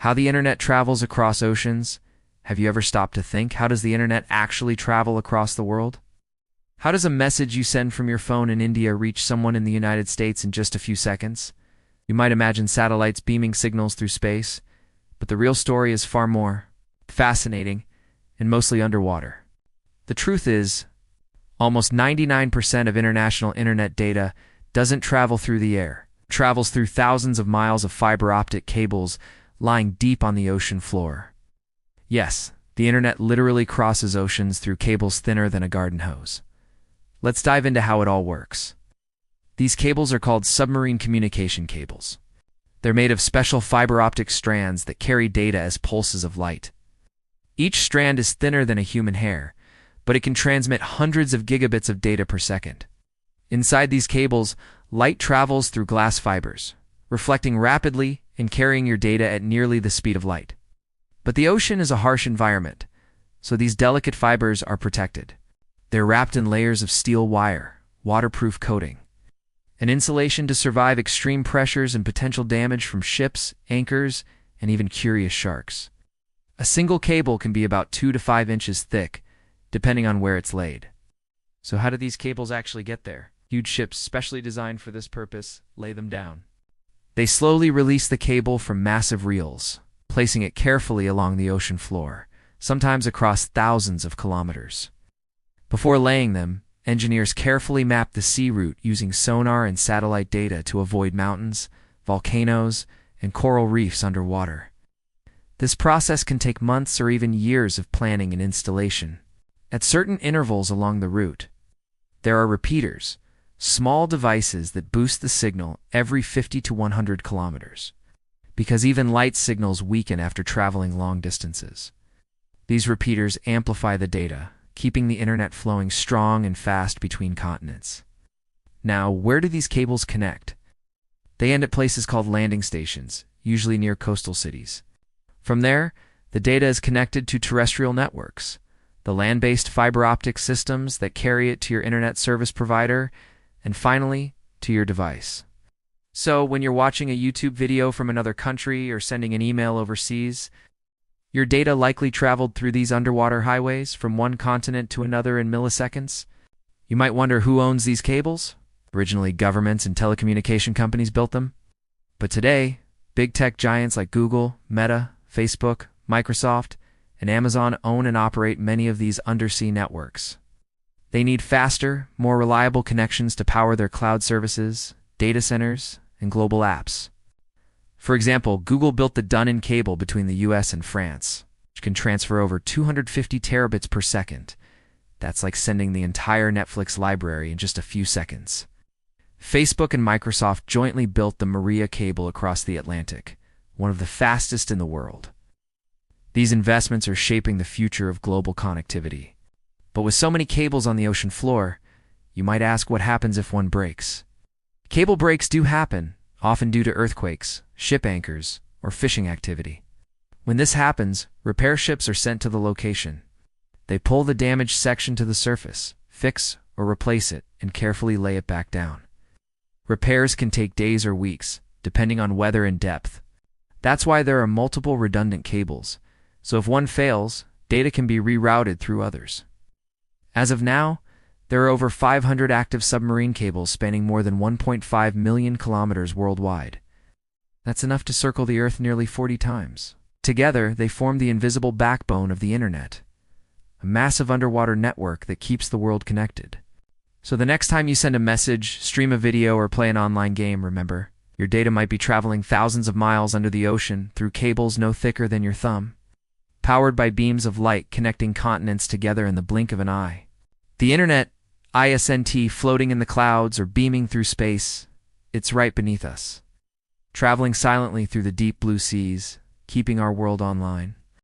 How the internet travels across oceans. Have you ever stopped to think, how does the internet actually travel across the world? How does a message you send from your phone in India reach someone in the United States in just a few seconds? You might imagine satellites beaming signals through space, but the real story is far more fascinating and mostly underwater. The truth is, almost 99% of international internet data doesn't travel through the air. It travels through thousands of miles of fiber optic cables lying deep on the ocean floor. Yes, the internet literally crosses oceans through cables thinner than a garden hose. Let's dive into how it all works. These cables are called submarine communication cables. They're made of special fiber optic strands that carry data as pulses of light. Each strand is thinner than a human hair, but it can transmit hundreds of gigabits of data per second. Inside these cables, light travels through glass fibers, reflecting rapidly and carrying your data at nearly the speed of light. But the ocean is a harsh environment, so these delicate fibers are protected. They're wrapped in layers of steel wire, waterproof coating, and insulation to survive extreme pressures and potential damage from ships, anchors, and even curious sharks. A single cable can be about 2 to 5 inches thick, depending on where it's laid. So how do these cables actually get there? Huge ships specially designed for this purpose lay them down. They slowly release the cable from massive reels, placing it carefully along the ocean floor, sometimes across thousands of kilometers. Before laying them, engineers carefully map the sea route using sonar and satellite data to avoid mountains, volcanoes, and coral reefs underwater. This process can take months or even years of planning and installation. At certain intervals along the route, there are repeaters, small devices that boost the signal every 50 to 100 kilometers, because even light signals weaken after traveling long distances. These repeaters amplify the data, keeping the internet flowing strong and fast between continents. Now, where do these cables connect? They end at places called landing stations, usually near coastal cities. From there, the data is connected to terrestrial networks, the land-based fiber optic systems that carry it to your internet service provider, and finally, to your device. So, when you're watching a YouTube video from another country or sending an email overseas, your data likely traveled through these underwater highways from one continent to another in milliseconds. You might wonder who owns these cables? Originally, governments and telecommunication companies built them. But today, big tech giants like Google, Meta, Facebook, Microsoft, and Amazon own and operate many of these undersea networks. They need faster, more reliable connections to power their cloud services, data centers, and global apps. For example, Google built the Dunn cable between the US and France, which can transfer over 250 terabits per second. That's like sending the entire Netflix library in just a few seconds. Facebook and Microsoft jointly built the Maria cable across the Atlantic, one of the fastest in the world. These investments are shaping the future of global connectivity. But with so many cables on the ocean floor, you might ask what happens if one breaks. Cable breaks do happen, often due to earthquakes, ship anchors, or fishing activity. When this happens, repair ships are sent to the location. They pull the damaged section to the surface, fix or replace it, and carefully lay it back down. Repairs can take days or weeks, depending on weather and depth. That's why there are multiple redundant cables, so if one fails, data can be rerouted through others. As of now, there are over 500 active submarine cables spanning more than 1.5 million kilometers worldwide. That's enough to circle the Earth nearly 40 times. Together, they form the invisible backbone of the internet, a massive underwater network that keeps the world connected. So the next time you send a message, stream a video, or play an online game, remember, your data might be traveling thousands of miles under the ocean through cables no thicker than your thumb, powered by beams of light connecting continents together in the blink of an eye. The internet, ISNT, floating in the clouds or beaming through space, it's right beneath us, traveling silently through the deep blue seas, keeping our world online.